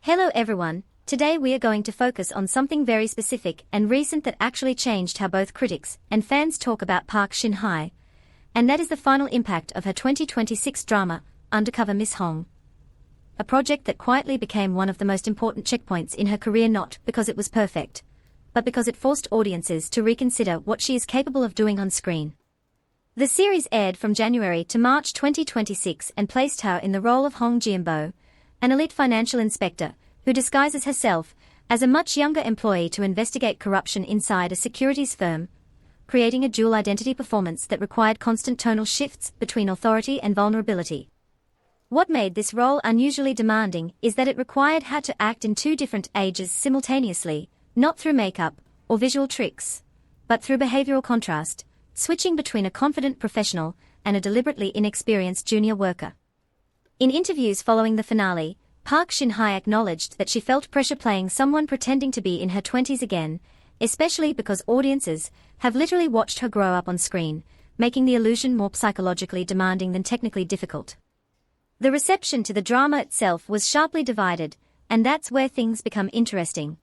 Hello everyone, today we are going to focus on something very specific and recent that actually changed how both critics and fans talk about Park Shin-hye, and that is the final impact of her 2026 drama, Undercover Miss Hong. A project that quietly became one of the most important checkpoints in her career, not because it was perfect, but because it forced audiences to reconsider what she is capable of doing on screen. The series aired from January to March 2026 and placed her in the role of Hong Jianbo, an elite financial inspector who disguises herself as a much younger employee to investigate corruption inside a securities firm, creating a dual identity performance that required constant tonal shifts between authority and vulnerability. What made this role unusually demanding is that it required her to act in two different ages simultaneously, not through makeup or visual tricks, but through behavioral contrast, switching between a confident professional and a deliberately inexperienced junior worker. In interviews following the finale, Park Shin-hye acknowledged that she felt pressure playing someone pretending to be in her 20s again, especially because audiences have literally watched her grow up on screen, making the illusion more psychologically demanding than technically difficult. The reception to the drama itself was sharply divided, and that's where things become interesting.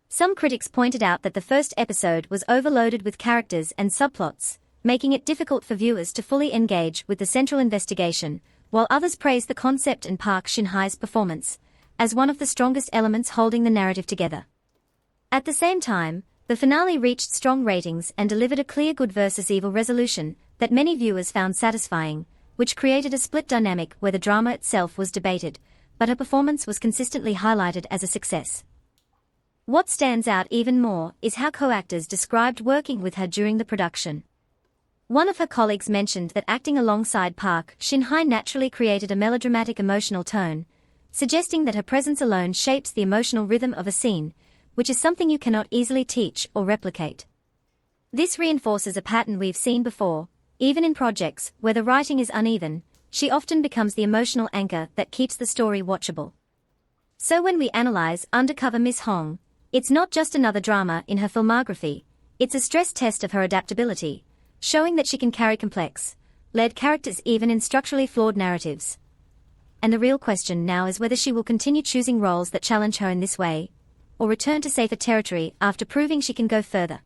Some critics pointed out that the first episode was overloaded with characters and subplots, making it difficult for viewers to fully engage with the central investigation, while others praised the concept and Park Shin-hye's performance as one of the strongest elements holding the narrative together. At the same time, the finale reached strong ratings and delivered a clear good versus evil resolution that many viewers found satisfying, which created a split dynamic where the drama itself was debated, but her performance was consistently highlighted as a success. What stands out even more is how co-actors described working with her during the production. One of her colleagues mentioned that acting alongside Park Shin-hye naturally created a melodramatic emotional tone, suggesting that her presence alone shapes the emotional rhythm of a scene, which is something you cannot easily teach or replicate. This reinforces a pattern we've seen before. Even in projects where the writing is uneven, she often becomes the emotional anchor that keeps the story watchable. So when we analyze Undercover Miss Hong, it's not just another drama in her filmography, it's a stress test of her adaptability, showing that she can carry complex, layered characters even in structurally flawed narratives. And the real question now is whether she will continue choosing roles that challenge her in this way, or return to safer territory after proving she can go further.